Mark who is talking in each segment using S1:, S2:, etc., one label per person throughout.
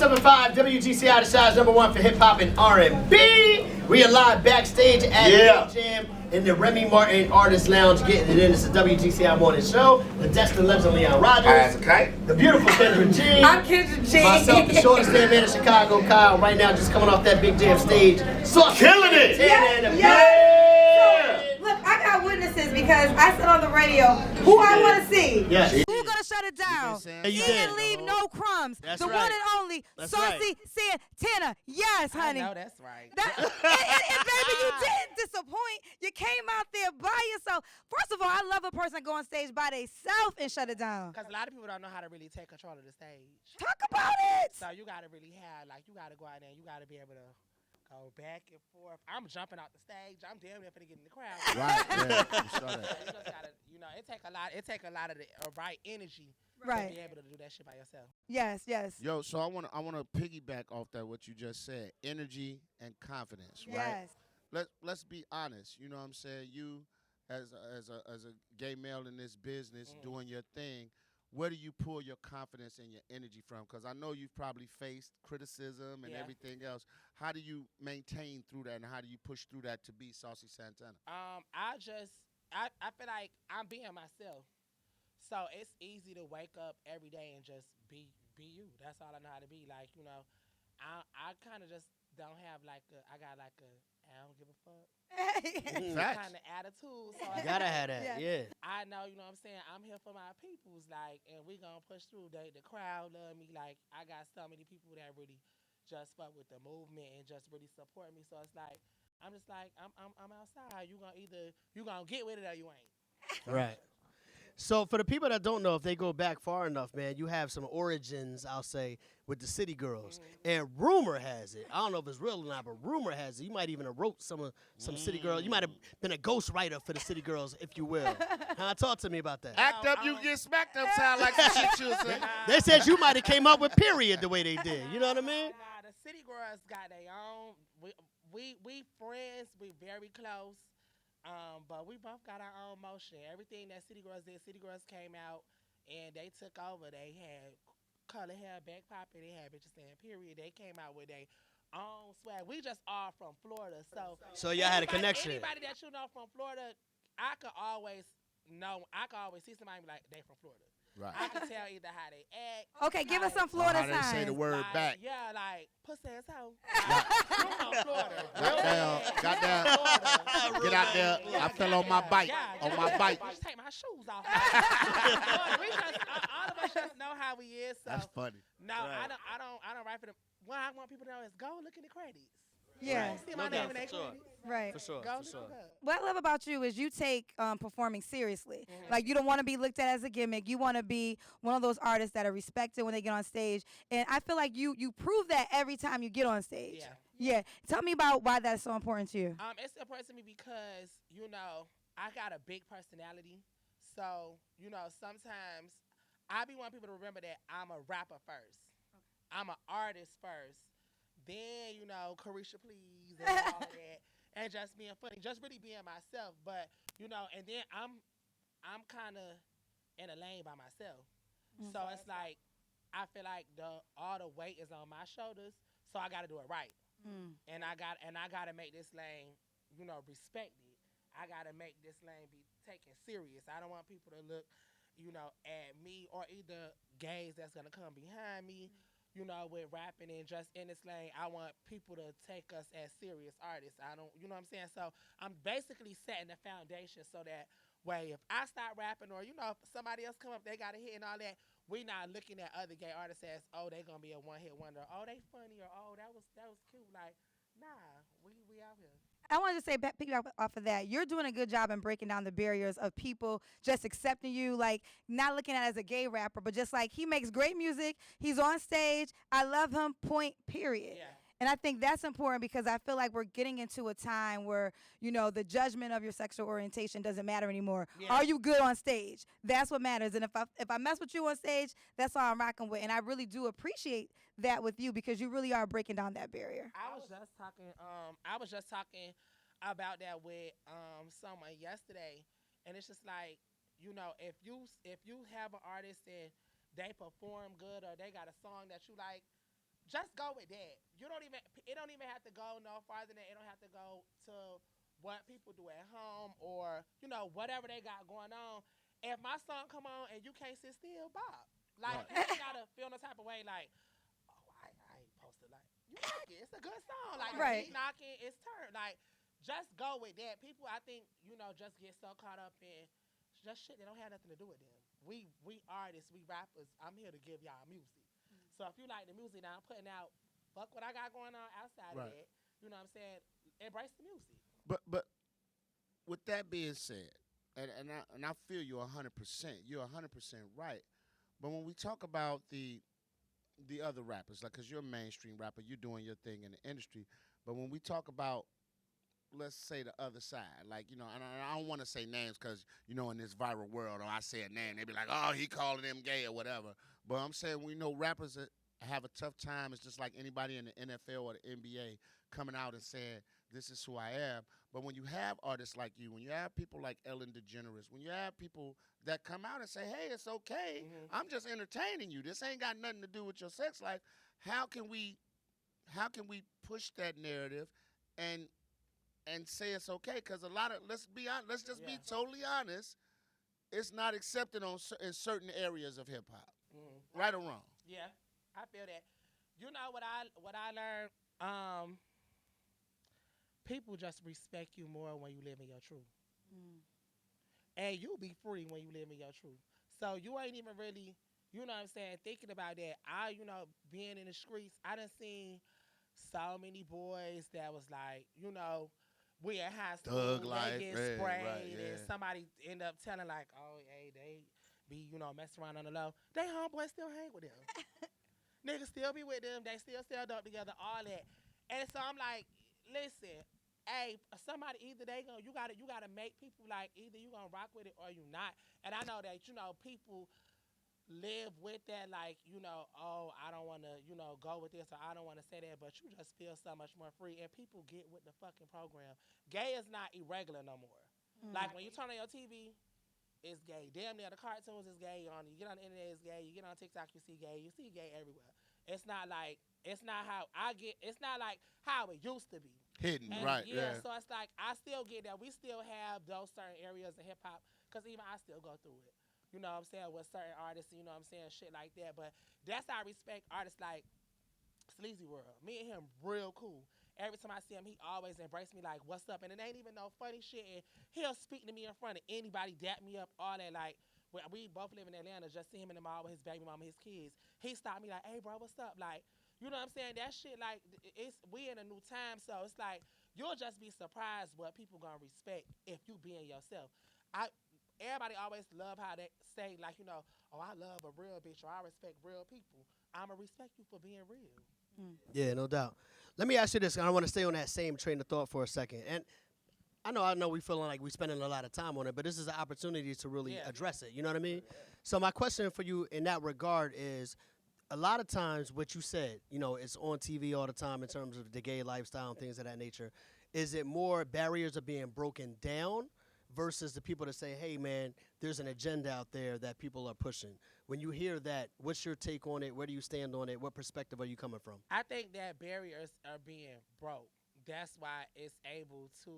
S1: 107.5 WGCI, the size #1 for hip hop and R&B. We are live backstage at the Jam in the Remy Martin Artist Lounge, getting it in. It's the WGCI Morning Show. The Destin Legend Leon Rogers.
S2: Okay.
S1: The beautiful Kendra G.
S3: I'm Kendra G.
S1: Myself, the shortest damn man in Chicago, Kyle. Right now, just coming off that big jam stage. Saucy
S2: Killing it.
S1: Santana.
S3: Look, I got witnesses because I said on the radio who I want to see.
S1: Yes.
S4: Who gonna shut it down?
S1: You
S4: Eat
S1: did.
S4: and leave no crumbs.
S1: That's
S4: the
S1: right.
S4: one and only Saucy Santana. Yes, honey.
S3: I know that's right.
S4: And baby, you didn't disappoint. You came out there by yourself. First of all, I love a person that go on stage by themselves and shut it down.
S5: Because a lot of people don't know how to really take control of the stage.
S4: Talk about it.
S5: So you got to really have, like, you got to go out there and you got to be able to go back and forth. I'm jumping out the stage. I'm damn near finna get in the crowd.
S2: Right, yeah, you saw
S5: So
S2: that.
S5: you just gotta, it take a lot of the right energy
S4: Right.
S5: to be able to do that shit by yourself.
S4: Yes, yes.
S2: Yo, so I wanna piggyback off that what you just said, energy and confidence, right?
S4: Yes.
S2: Let's be honest. You know what I'm saying? You as a gay male in this business doing your thing, where do you pull your confidence and your energy from? Because I know you've probably faced criticism and everything else. How do you maintain through that, and how do you push through that to be Saucy Santana?
S5: I feel like I'm being myself. So it's easy to wake up every day and just be you. That's all I know how to be. Like, I kind of just don't have I don't give a fuck kind of attitude. So
S1: You gotta have that, yeah.
S5: I know, you know what I'm saying? I'm here for my peoples, and we gonna push through. The crowd love me. Like, I got so many people that really just fuck with the movement and just really support me. So it's like, I'm just like, I'm outside. You gonna get with it or you ain't.
S1: Right. So for the people that don't know, if they go back far enough, man, you have some origins, I'll say, with the City Girls. And rumor has it, I don't know if it's real or not, but rumor has it, you might even have wrote some City Girls. You might have been a ghostwriter for the City Girls, if you will. Talk to me about that.
S2: Act up, you get smacked up. Sound like some shit you say.
S1: They said you might have came up with period the way they did. You know what I mean?
S5: Nah, the City Girls got their own. We friends. We very close. But we both got our own motion. Everything that City Girls did, City Girls came out and they took over. They had color hair, back popping. They had bitches saying period. They came out with their own swag. We just all from Florida,
S1: so y'all had a connection.
S5: Anybody that you know from Florida, I could always see somebody and be like, they from Florida.
S2: Right.
S5: I can tell either how they act.
S4: Okay, give us some Florida
S2: How they
S4: signs.
S2: say the word back.
S5: Yeah, like pussy ass hoe. I'm from Florida.
S2: Goddamn. Get out there. I fell on my bike. On my bike.
S5: Just take my shoes off. All of us just know how we is. So.
S2: That's funny.
S5: No, right. I don't write for them. What I want people to know is go look in the credits.
S4: Yeah.
S5: See my name in their credits.
S4: Right.
S1: For sure.
S5: Go
S1: For sure.
S5: look it up.
S4: What I love about you is you take performing seriously. Like, you don't want to be looked at as a gimmick. You want to be one of those artists that are respected when they get on stage. And I feel like you prove that every time you get on stage.
S5: Yeah.
S4: Yeah. Tell me about why that's so important to you.
S5: It's important to me because, I got a big personality. So, sometimes I be wanting people to remember that I'm a rapper first. I'm an artist first. Then, Carisha Please and all that. And just being funny, just really being myself. But, and then I'm kind of in a lane by myself. So it's like, I feel like all the weight is on my shoulders, so I got to do it right. And I got to make this lane, respected. I got to make this lane be taken serious. I don't want people to look, at me or either gays that's going to come behind me, with rapping and just in this lane. I want people to take us as serious artists. I don't, you know what I'm saying? So I'm basically setting the foundation so that way if I start rapping or, if somebody else come up, they got a hit and all that, we not looking at other gay artists as, oh, they going to be a one-hit wonder. Oh, they funny or, oh, that was cute. Like, nah, we out here.
S4: I wanted to say, piggyback off of that, you're doing a good job in breaking down the barriers of people just accepting you, like not looking at it as a gay rapper, but just like he makes great music, he's on stage, I love him, point, period.
S5: Yeah.
S4: And I think that's important because I feel like we're getting into a time where, the judgment of your sexual orientation doesn't matter anymore. Yeah. Are you good on stage? That's what matters. And if I mess with you on stage, that's all I'm rocking with. And I really do appreciate that with you because you really are breaking down that barrier.
S5: I was just talking about that with someone yesterday, and it's just like, if you have an artist and they perform good or they got a song that you like, just go with that. You don't even. It don't even have to go no farther than that. It don't have to go to what people do at home or whatever they got going on. If my song come on and you can't sit still, bop. Like
S2: Right.
S5: you ain't gotta feel no type of way. Like, oh, I ain't supposed to like. You like it. It's a good song. Like
S4: Right.
S5: beat knocking, it's turn. Like just go with that. People, I think, just get so caught up in just shit that don't have nothing to do with them. We artists, we rappers. I'm here to give y'all music. So if you like the music that I'm putting out, fuck what I got going on outside of
S2: Right.
S5: that. You know what I'm saying? Embrace the music.
S2: But with that being said, and I feel you 100%. You're 100% right. But when we talk about the other rappers, like, cause you're a mainstream rapper, you're doing your thing in the industry. But when we talk about, let's say, the other side, like, and I don't want to say names, cause in this viral world, or I say a name, they be like, oh, he calling them gay or whatever. But I'm saying we know rappers that have a tough time. It's just like anybody in the NFL or the NBA coming out and saying, this is who I am. But when you have artists like you, when you have people like Ellen DeGeneres, when you have people that come out and say, hey, it's okay, I'm just entertaining you. This ain't got nothing to do with your sex life. How can we push that narrative and say it's okay? Because a lot of, let's be honest, let's just be totally honest, it's not accepted in certain areas of hip hop, right or wrong.
S5: Yeah, I feel that. You know what I learned? People just respect you more when you live in your truth. And you be free when you live in your truth. So you ain't even really, what I'm saying, thinking about that. Being in the streets, I done seen so many boys that was like, we in high school,
S2: Thug
S5: they
S2: life,
S5: get
S2: right,
S5: sprayed,
S2: right,
S5: and
S2: yeah.
S5: somebody end up telling like, oh, hey, they be, messing around on the low. They homeboys still hang with them. Niggas still be with them. They still sell dope together, all that. And so I'm like, listen, hey, somebody either you gotta make people like either you gonna rock with it or you not. And I know that people live with that like oh, I don't want to go with this, or I don't want to say that, but you just feel so much more free and people get with the fucking program. Gay is not irregular no more. Like when you turn on your TV, it's gay. Damn near the cartoons is gay. You get on the internet, it's gay. You get on TikTok, you see gay. You see gay everywhere. It's not like it's not like how it used to be.
S2: Hidden,
S5: And
S2: right?
S5: yeah, so it's like I still get that. We still have those certain areas of hip hop because even I still go through it. You know what I'm saying, with certain artists, you know what I'm saying, shit like that. But that's how I respect artists like Sleazy World. Me and him real cool. Every time I see him, he always embrace me like, what's up? And it ain't even no funny shit. And he'll speak to me in front of anybody, dap me up, all that. Like, we both live in Atlanta, just see him in the mall with his baby mama, his kids. He stopped me like, hey, bro, what's up? Like, you know what I'm saying? That shit, like, we in a new time, so it's like, you'll just be surprised what people gonna respect if you being yourself. Everybody always love how they say, like, oh, I love a real bitch, or I respect real people. I'ma respect you for being real.
S1: Yeah, no doubt. Let me ask you this, and I want to stay on that same train of thought for a second. And I know we feeling like we're spending a lot of time on it, but this is an opportunity to really address it. You know what I mean? So my question for you in that regard is, a lot of times what you said, it's on TV all the time in terms of the gay lifestyle and things of that nature. Is it more barriers are being broken down versus the people that say, hey, man, there's an agenda out there that people are pushing? When you hear that, what's your take on it? Where do you stand on it? What perspective are you coming from?
S5: I think that barriers are being broke. That's why it's able to,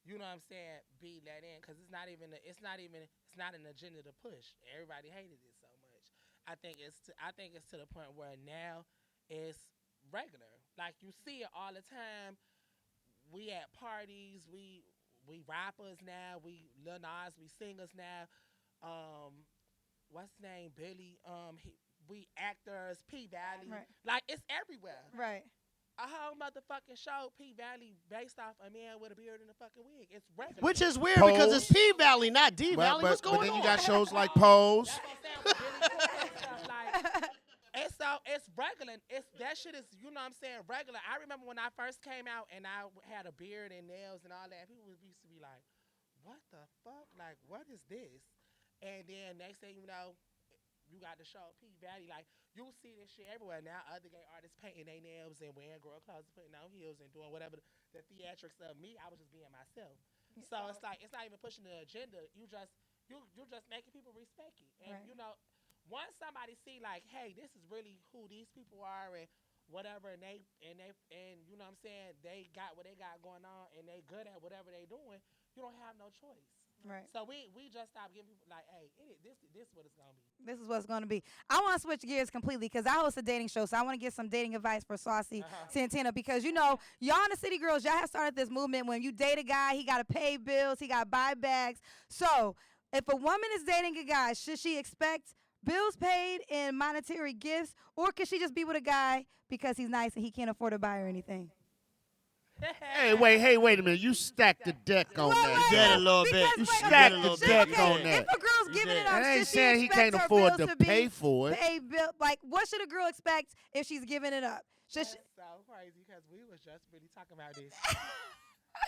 S5: you know what I'm saying, be let in, because it's not an agenda to push. Everybody hated it so much. I think it's to the point where now it's regular. Like you see it all the time. We at parties, we rappers now, we Lil Nas, we singers now. What's his name? Billy. We actors, P Valley.
S4: Right.
S5: Like it's everywhere.
S4: Right.
S5: A whole motherfucking show, P Valley, based off a man with a beard and a fucking wig. It's regular.
S1: Which is weird because it's P Valley, not D Valley. What's going on?
S2: But then you got shows like Pose.
S5: That's what I'm saying with Billy Cooper and stuff. Like, and so it's regular. That shit is, you know what I'm saying, regular. I remember when I first came out and I had a beard and nails and all that. People used to be like, "What the fuck? Like, what is this?" And then next thing you know, you got the show P Valley. Like you see this shit everywhere now. Other gay artists painting their nails and wearing girl clothes, putting on heels and doing whatever the theatrics of. Me, I was just being myself. So it's like it's not even pushing the agenda. You just making people respect you. And
S4: Right.
S5: once somebody see like, hey, this is really who these people are and whatever, and you know what I'm saying, they got what they got going on and they good at whatever they doing, you don't have no choice.
S4: Right.
S5: So we just stop giving people like, hey, this is what it's gonna be.
S4: This is what's going to be. I want to switch gears completely because I host a dating show, so I want to get some dating advice for Saucy Santana because, you know, y'all in the City Girls, y'all have started this movement when you date a guy, he got to pay bills, he got to buy bags. So if a woman is dating a guy, should she expect bills paid and monetary gifts, or could she just be with a guy because he's nice and he can't afford to buy her anything?
S2: Hey, wait a minute. You stacked the deck on that.
S1: You did a little bit.
S4: Because,
S2: You
S4: wait,
S2: stacked
S4: okay,
S2: the
S4: okay,
S2: deck
S4: okay,
S2: on that.
S4: If a girl's
S1: You
S4: giving
S1: did.
S4: it up,
S2: And I ain't
S4: should she
S2: saying he
S4: expect
S2: can't
S4: her
S2: afford
S4: bills
S2: to
S4: be
S2: pay for it.
S4: Like, what should a girl expect if she's giving it up? Should she,
S5: That's so crazy because we was just really talking about this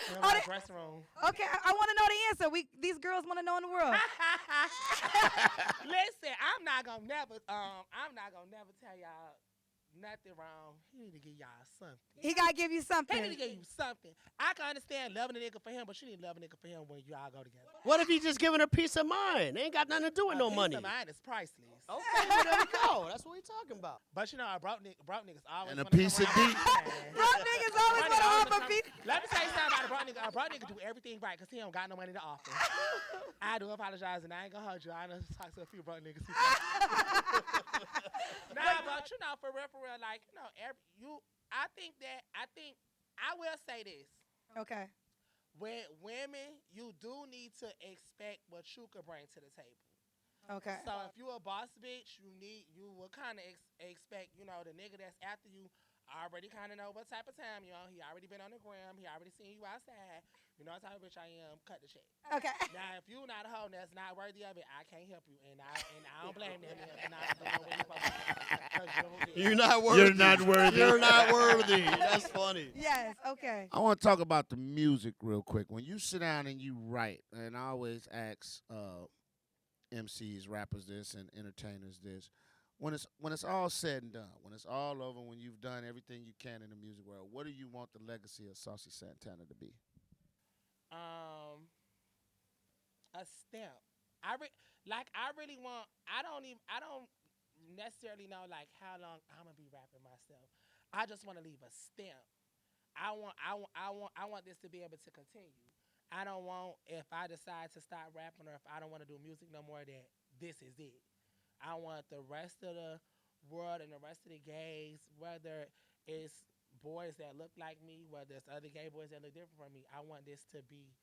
S5: in
S4: Oh,
S5: my
S4: they-
S5: dressing room.
S4: okay, I want to know the answer. These girls want to know in the world.
S5: Listen, I'm not gonna never tell y'all nothing wrong. He need to give y'all something.
S4: He got to give you
S5: He
S4: something.
S5: need to give you something. I can understand loving a nigga for him, but you need to love a nigga for him when y'all go together.
S1: What if he just giving her peace of mind? They ain't got nothing to do with no
S5: Peace
S1: money.
S5: of mind is priceless.
S1: Okay, well, there we go. That's what we talking about.
S5: But you know, broke niggas always
S2: And a
S5: wanna come
S2: piece of
S5: around
S2: D.
S5: with something.
S4: Broke niggas always
S5: Broke
S4: want to
S5: niggas
S4: offer
S5: come-
S4: people.
S5: Let me tell you something about a broke nigga. A broke nigga do everything right because he don't got no money to offer. I do apologize, and I ain't gonna hold you. I know talk to a few broke niggas. Nah, but you know, for real, like, you know, I will say this.
S4: Okay.
S5: With women, you do need to expect what you could bring to the table.
S4: Okay.
S5: So if you a boss bitch, you will kind of expect, you know, the nigga that's after you already kind of know what type of time you on. He already been on the gram. He already seen you outside. You know what type of bitch I am. Cut the check.
S4: Okay.
S5: Now, if you not a hoe that's not worthy of it, I can't help you, and I don't blame them if not doing what you're supposed to do.
S1: You're not worthy.
S2: You're not worthy.
S1: You're not worthy. That's funny.
S4: Yes. Okay.
S2: I want to talk about the music real quick. When you sit down and you write, and I always ask MCs, rappers this, and entertainers this, when it's all said and done, when it's all over, when you've done everything you can in the music world, what do you want the legacy of Saucy Santana to be?
S5: A stamp. I really want. I don't necessarily know like how long I'm gonna be rapping myself. I just want to leave a stamp. I want this to be able to continue. I don't want, if I decide to stop rapping or if I don't want to do music no more, that this is it. I want the rest of the world and the rest of the gays, whether it's boys that look like me, whether it's other gay boys that look different from me, I want this to be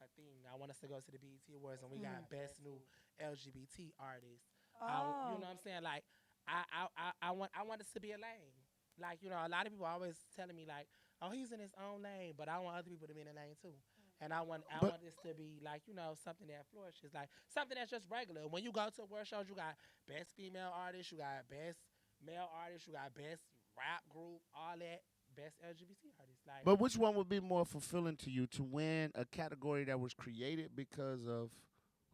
S5: a thing. I want us to go to the BET Awards and we got best new LGBT artist. You know what I'm saying? Like, I want us to be a lane. Like, you know, a lot of people always telling me like, oh, he's in his own lane, but I want other people to be in the lane too. And I want this to be like, you know, something that flourishes, like something that's just regular. When you go to award shows, you got best female artist, you got best male artist, you got best rap group, all that, best LGBT artist. Like,
S2: But which one would be more fulfilling to you, to win a category that was created because of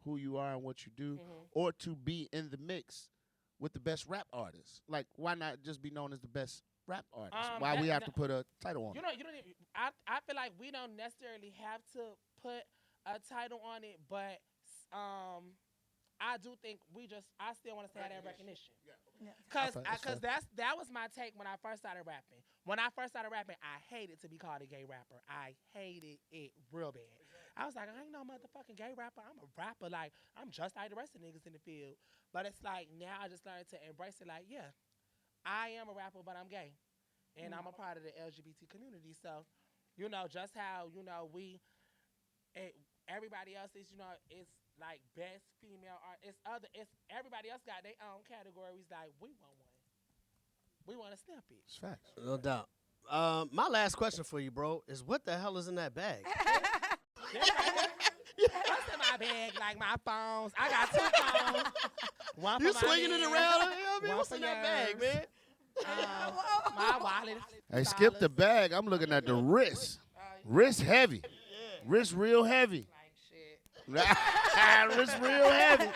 S2: who you are and what you do, or to be in the mix with the best rap artists? Like, why not just be known as the best rap artist? Why we have to put a title on it?
S5: You don't even, I feel like we don't necessarily have to put a title on it, but I do think I still want to have that recognition. Cause that was my take when I first started rapping. When I first started rapping, I hated to be called a gay rapper. I hated it real bad. I was like, I ain't no motherfucking gay rapper. I'm a rapper. Like, I'm just like the rest of the niggas in the field. But it's like, now I just learned to embrace it. Like, yeah, I am a rapper, but I'm gay. And I'm a part of the LGBT community. So, you know, just how, you know, everybody else is, you know, it's like best female art. It's everybody else got their own categories. Like, we want one. We want to stamp it.
S2: It's facts.
S1: No doubt. My last question for you, bro, is what the hell is in that bag?
S5: What's in my bag? Like my phones. I got 2 phones. One
S1: You
S5: for my
S1: swinging it
S5: man,
S1: around? You know what I mean?
S5: one
S1: What's
S5: for
S1: in that bag,
S5: yours.
S1: man?
S5: My wallet.
S2: Hey, skip the bag. I'm looking at the wrist. Wrist heavy. Wrist real heavy.
S5: Like shit.
S2: Wrist real heavy.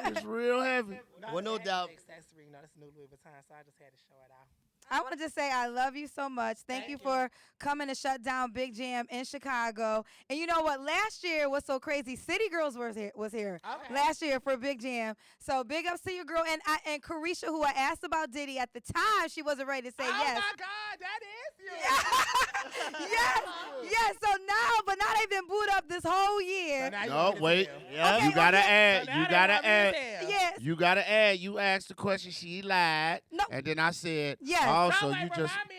S2: Wrist real heavy.
S1: Well, no doubt.
S5: Accessory. No, that's new Louis Vuitton, so I just had to show it off.
S4: I want to just say I love you so much. Thank you for coming to shut down Big Jam in Chicago. And you know what? Last year was so crazy. City Girls was here
S5: Okay.
S4: last year for Big Jam. So big ups to your girl and Carisha, who I asked about Diddy at the time. She wasn't ready to say yes.
S5: Oh my God, that is you.
S4: yes. So now they've been booed up this whole year.
S2: No, wait.
S1: Yeah.
S2: You gotta add.
S5: So
S2: You
S5: now they
S2: gotta
S5: want me to
S2: add.
S5: tell.
S4: Yes.
S2: You gotta add. You asked the question. She lied.
S4: No.
S2: And then I said,
S4: Yes.
S2: also,
S5: So, wait,
S2: you just.
S5: remind me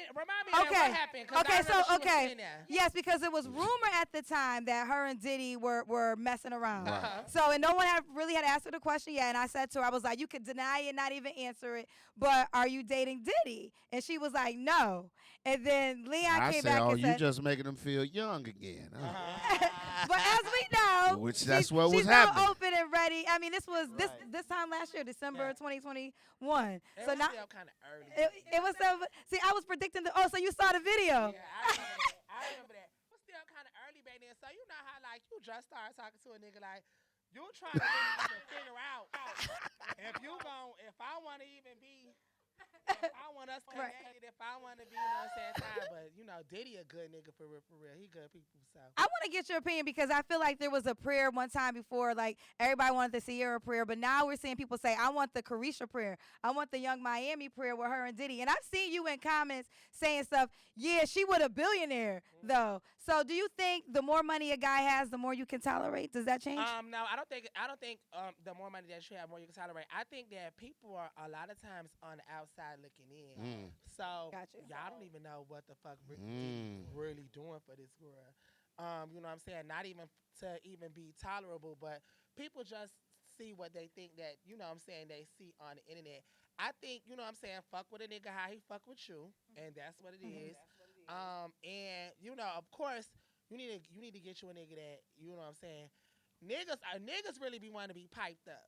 S5: that what happened. 'Cause I
S4: Okay,
S5: remember she was sitting there.
S4: yes, because it was rumor at the time that her and Diddy were messing around.
S5: Uh-huh.
S4: So, and no one really had asked her the question yet. And I said to her, I was like, you could deny it, not even answer it, but are you dating Diddy? And she was like, no. And then Leon
S2: I
S4: came
S2: said,
S4: back
S2: oh,
S4: and
S2: you
S4: said,
S2: just making them feel young again. Huh?
S4: but as we know,
S2: Which that's what was
S4: she's
S2: happening.
S4: now open and ready. I mean, this was this time last year, December 2021.
S5: It
S4: So
S5: was
S4: now
S5: still kind of early.
S4: it was so. See, I was predicting so you saw the video.
S5: Yeah, I remember that. It was still kind of early back then. So you know how like you just start talking to a nigga like you trying to really figure out if I want to even be. If I want us connected, if I want to be, you know what I'm saying, tired, but you know, Diddy a good nigga for real. He good people, so.
S4: I want to get your opinion because I feel like there was a prayer one time before, like everybody wanted the Sierra prayer, but now we're seeing people say, I want the Carisha prayer. I want the Young Miami prayer with her and Diddy. And I've seen you in comments saying stuff, yeah, she would a billionaire, though. So do you think the more money a guy has, the more you can tolerate? Does that change?
S5: No, I don't think the more money that you have, more you can tolerate. I think that people are a lot of times on the outside looking in. So
S4: Gotcha.
S5: y'all don't even know what the fuck really doing for this girl. You know what I'm saying? Not even to even be tolerable, but people just see what they think that, you know what I'm saying, they see on the internet. I think, you know what I'm saying, fuck with a nigga how he fuck with you, and that's what it is. And, you know, of course, you need to get you a nigga that, you know what I'm saying, niggas really be wanting to be piped up.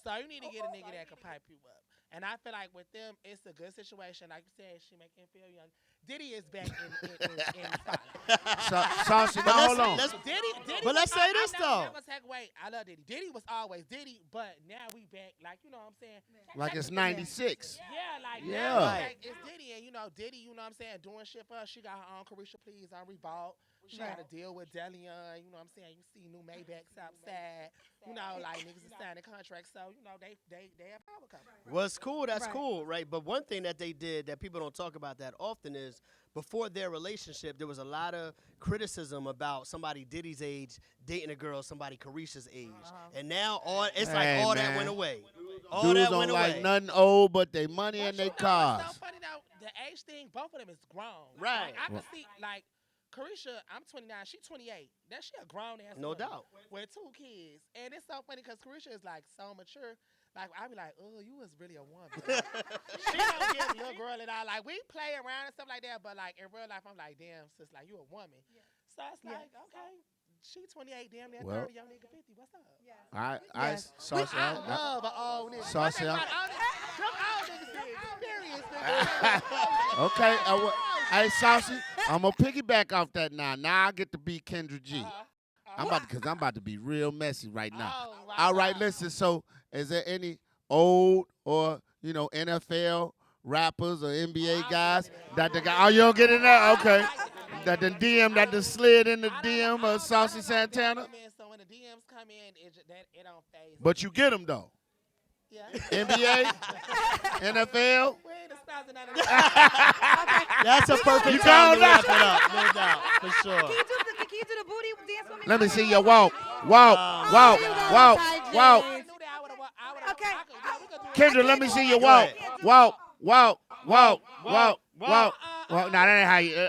S5: So you need to get a nigga that can pipe you up. And I feel like with them, it's a good situation. Like you said, she make him feel young. Diddy is back in spotlight.
S2: Saucy, now hold on.
S5: Diddy
S1: But let's say this, though.
S5: Wait, I love Diddy. Diddy was always Diddy, but now we back, like, you know what I'm saying?
S2: Like it's 96.
S5: Yeah, like,
S2: Yeah.
S5: now it's Diddy. And, you know, Diddy, you know what I'm saying, doing shit for us. She got her own Carisha Please on Revolt. She got to deal with Delion. You know what I'm saying? You see new Maybachs outside. You know, like, niggas is signing contracts. So, you know, they have power couple.
S1: Well, it's cool. That's cool, right? But one thing that they did that people don't talk about that often is before their relationship, there was a lot of criticism about somebody Diddy's age dating a girl somebody Carisha's age, and now all that went away. All
S2: Dudes
S1: that
S2: don't
S1: went
S2: like
S1: away.
S2: nothing old but they money and
S5: But
S2: they
S5: you know
S2: cars.
S5: what's so funny though? The age thing, both of them is grown.
S1: Right.
S5: Like, I can see, like, Carisha, I'm 29, she's 28. That she a grown ass
S1: No
S5: woman
S1: doubt.
S5: with 2 kids. And it's so funny because Carisha is like so mature. Like, I be like, oh, you was really a woman. She don't get little girl at all. Like, we play around and stuff like that, but like in real life, I'm like, damn, sis, like you a woman. So it's like, okay, she 28, damn near 30, young nigga 50. What's up?
S2: Saucy,
S5: I love an old nigga.
S2: Saucy,
S5: Them old niggas be experienced, nigga.
S2: Okay, hey, Saucy, I'm gonna piggyback off that now. Now I get to be Kendra G. I'm about to be real messy right now.
S5: Oh, wow.
S2: All right, listen. So, is there any old or NFL rappers or NBA guys that the guy? Oh, you don't get in there? Okay. That the DM that the slid in the DM of Saucy Santana.
S5: So when the DMs come in, it don't phase.
S2: But you get them though.
S5: Yeah.
S2: NBA, NFL.
S5: We ain't espousing none of that.
S1: That's a perfect
S2: You
S1: time to
S2: gone
S1: wrap it up, no doubt, for sure.
S4: Can you do the booty dance with me?
S2: Let me see your walk. Walk.
S4: Okay.
S2: Kendra, let me see your walk. Walk. Now that ain't how you.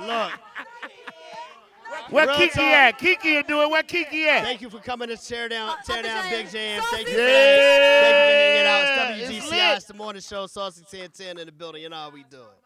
S1: Look,
S2: Where
S1: Real
S2: Kiki
S1: talk.
S2: at? Kiki will do it. Where Kiki at?
S1: thank you for coming to tear down Big Jam.
S4: Saucy
S1: Thank you for
S2: Yeah.
S1: hanging out. It's
S2: It's
S1: WGCI.
S2: lit.
S1: It's the morning show. Saucy Santana in the building. You know how we do it.